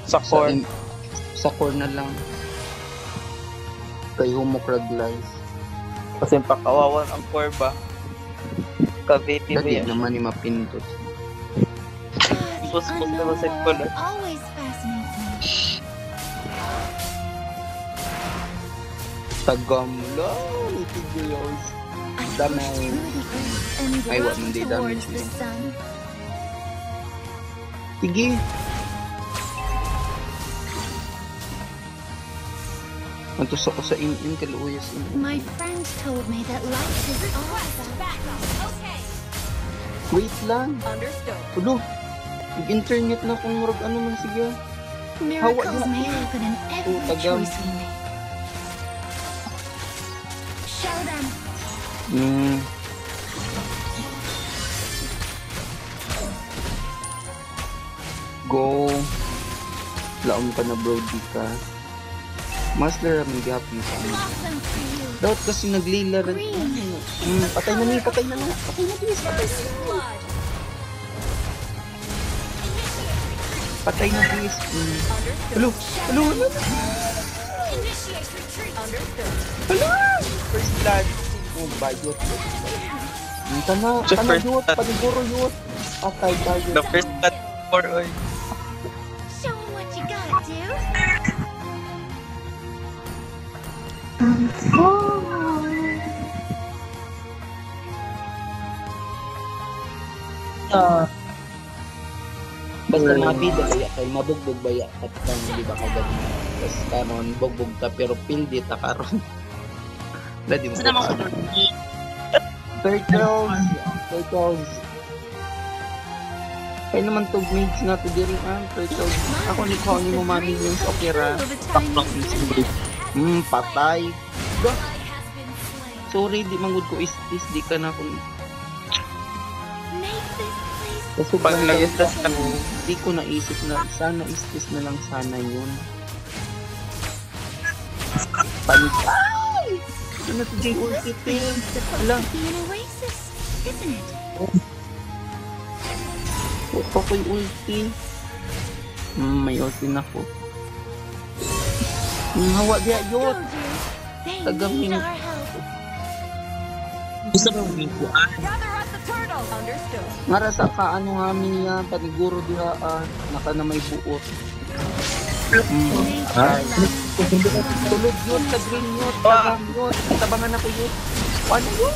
Sa core. Sa core na lang. Kay Homocrag Life. Kasi pakawawan ang core ba? Cavite ba Dati yan? naman ni mapindot. Puspos na sa core. Always fascinates me. Tagamla! Itigilos. Damay. Ay, wala hindi damage the yun. sun. Sige. Antos ako sa in-in kaluyas. My friend told me that life is all about. Wait lang. Understood. Ulo. Mag-internet na kung murag ano man sige. Miracles may happen in every tagam. choice we make. Show them. Go. Laom ka na bro, di ka. Master ang gapin sa amin. Blossom for you. Dapat kasi naglila rin. Patay na niya, patay na niya. Patay na please, patay na. Blood. Patay na please. Understood. Hello, hello, hello. Initiate retreat. Understood. Hello. First blood. Oh, bayot. Kana yut, paniguro yut. Patay, bayot. The first cut for oil. Show them what you gotta do. Basta nabi dali kay mabugbog baya at kang di ba kagad. Tapos karon bugbog ta pero pildi ta karon. Dadi mo. Turtles. Kaya naman to maids na to diri ang turtles. Ako ni ko ni mo mami yung okira. Patay. Sorry di mangud ko is di ka na kun. Make this place Kasi Pag nag-istas ka, di ko naisip na sana is na lang sana yun. Panik. Ay! Ano to J ulti thing? Ala, be an oasis, isn't it? ito ko'y ulti. May ulti na ko. Hawa diya yun. Told you. They Tagaming. need our help. gusto mo umipuan. Gather at the turtle. Understood. Ngara sa kaano nga niya, paniguro diha naka na may buot. Tulog yun, sa green yun, tagang yun, tabangan ako yun. Ano yun?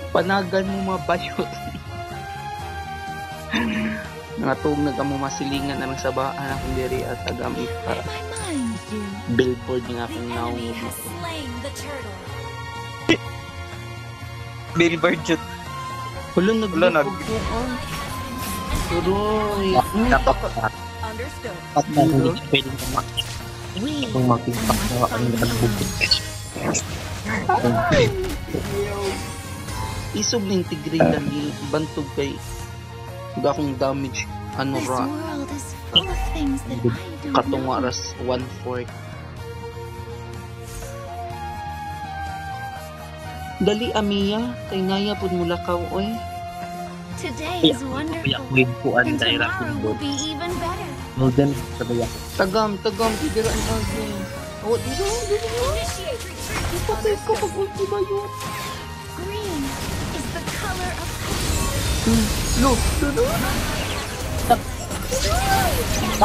Panagan mo mabayot. Natug na kamo masilingan na lang sa baan akong diri at tagamit Read para my mind, you. billboard nga The akong enemy naungod has ako. slain the turtle. Billboard jut. Hulo Hulo, nagbubuan. Turoy. Understood. At na hindi ka pwedeng kumakit. Kung makipak na ang nagbubog. Isog ning tigre lagi bantog kay huwag akong damage ano This ra world is full of things that I don't katong know. oras 1/4. Dali Amiya kay naya pud mula ka oy. Today is wonderful, Umipuan and dahil tomorrow will be even better. Golden sabay ako. Tagam tigre ang agin. Oh, dito. Initiate retreat. Ipatay ko pag ulti ba yun? Green is the color of Look,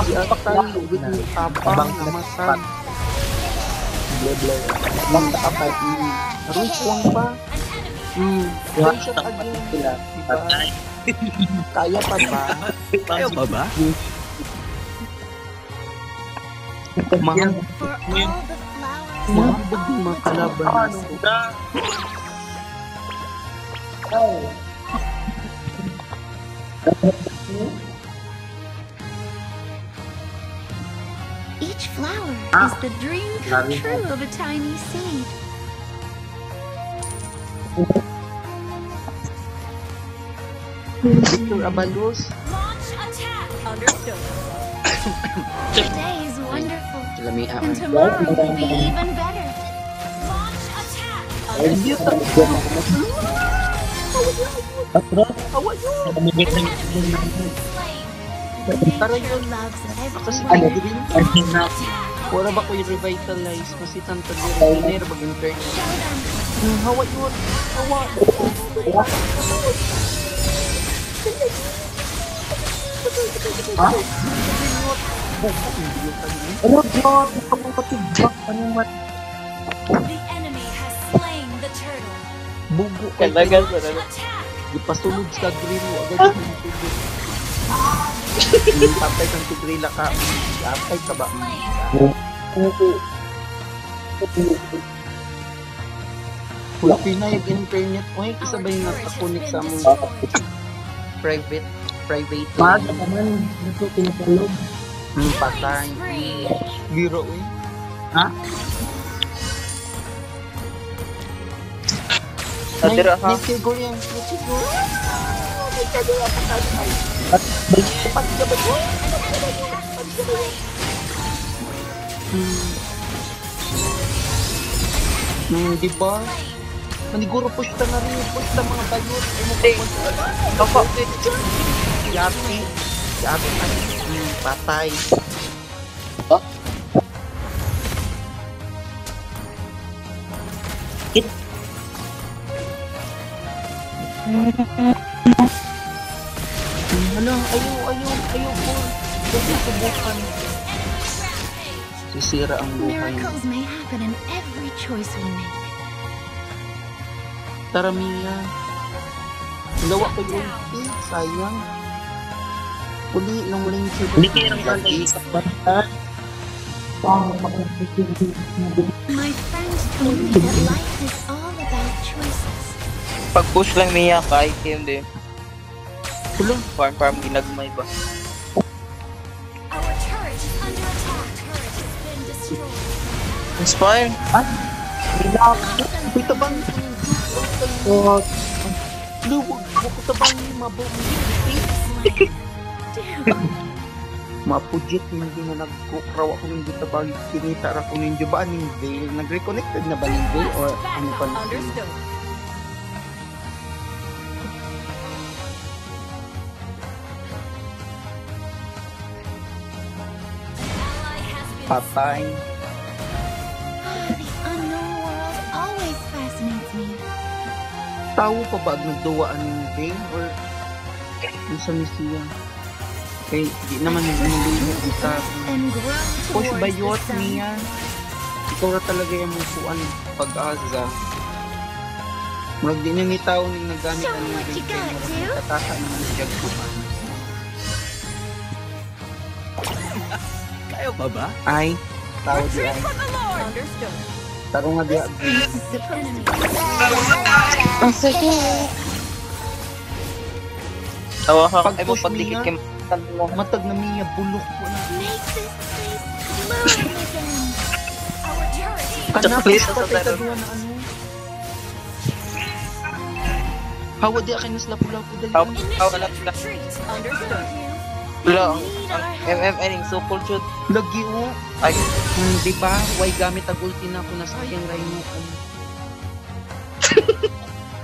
Yatay, with me tabang na masag. Bleh. Lang ta kapay. Aroy, kuwang pa. One shot again. Diba? Kaya pa ba? Kaya ba ba? Mahal. for all the flowers. Mahal din mga kalaban. Each flower is the dream come true of a tiny seed. Victor Abalos. Launch attack. Understood. Today is wonderful, Lamiaan. and tomorrow will be even better. Launch attack. Ay, Understood. Patro, Hawa yun! namigit ng Tara Nature yun! loves Kasi everyone. green. Arjun na. Wala ba ko i-revitalize? Kasi tanto di-regener mag-intern. Hawa yun! Hawa! Ha? Ano yun? Nakapagpatibak. Ano mat? The enemy has slain the turtle. Bugo ka Kalagal tayo. ba na? Attack. Ipasulod sa grill mo. Agad yung tubig. Patay kang tigrila ka. Patay ka ba? Wala pinayag internet. Uy, kasabay nga kakunik sa among private. Maaga naman. Ito pinatulog. Patay. Spree. Biro, uy. Ha? Nadira ka. Nagsigol yan. Nagsigol. Nagsigol. At Di ba? Maniguro push ta na rin. Push ta mga bayot. Baka, Si ate. Si ate. Patay. Hala, ayaw po. Huwag mo subukan. Sisira ang buhay. Miracles may happen in every choice we make. Tara, Mia. Lawa ko yung ulti. Sayang. Uli, long range. hindi kayo nang kakaisap basta. My friend told me that life is all about choices. pag-push lang niya kay Kim din. Hala, Farm ginagmay ba? Our turret is under attack. Turret has been destroyed. Inspire? uy, tabang. Luwag ko tabang ni Mabo. Mapujit man din na nagkukraw ako ng tabang. Kinita ako ninyo ba ning veil? Nag-reconnected na ba ning veil? Or ano pa na? Understood. Ally has been Patay. The unknown world always fascinates me. Tao pa ba ang nagduwaan ng veil? Or ano sa misiya? Kaya di naman nililiit kita. And grow Push towards bayot the sun. niya. Ikaw na talaga yung musuan pag-asa. Murag di nang itaw ning nagamit Show ang me what you got, dude. kataka naman siya kuman. Kayo pa ba? Ay, tao di ay. understood. Taro nga di ay. Enemy Tawa ka, ay mo Pag-push pagdikit niya. Kim. mo. Matag na miya bulok po na. Make this place bloom again. our turret is Anak, Please, patay sa ka tayo. duwa na ano. Hawa di akin nas lapu-lapu dali. Tawa ka lang sila. retreat. Understood. Wala, ang MMN yung supol shoot. Lagi o. Ay, Di ba? Why gamit ang ulti na ako na sayang rhino ko.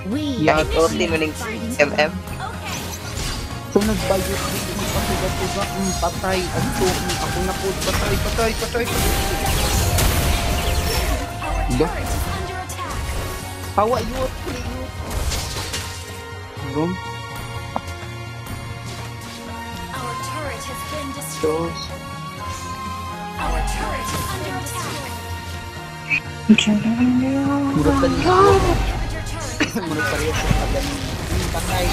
We Yeah, kahit ulti mo ng MM. Okay. So nagbayot din magpatuga-tuga. Patay. Anto. Ako na po. Patay. Our Ba? turret is under attack. Hawa yun. Yun. Rum. Our turret has been destroyed. Dos. Our turret is under attack. Murag ka niya. Inhibitor turret is Murag under parehas attack. ka ganina. Patay.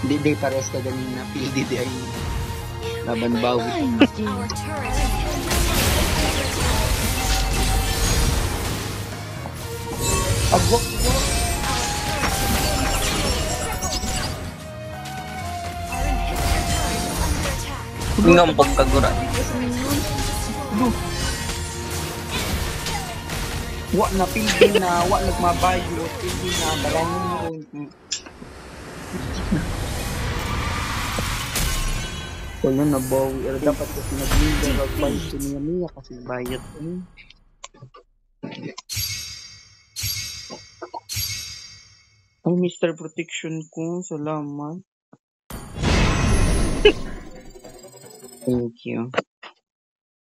Di parehas ka ganina. Pili di ay laban bawi. minds, dude. Our turret has been destroyed. Agwak mo. Our inhibitor turret is under attack. Ngam pagkagura. Wa na pildi na. Wa nagmabayo. Pildi na. Balangin mo. Wala na bawi. Pero dapat kasi nag-leader. Nag-bayot ko niya kasi bayot. Hmm. Ay, Mr. Protection ko. Salamat. Thank you.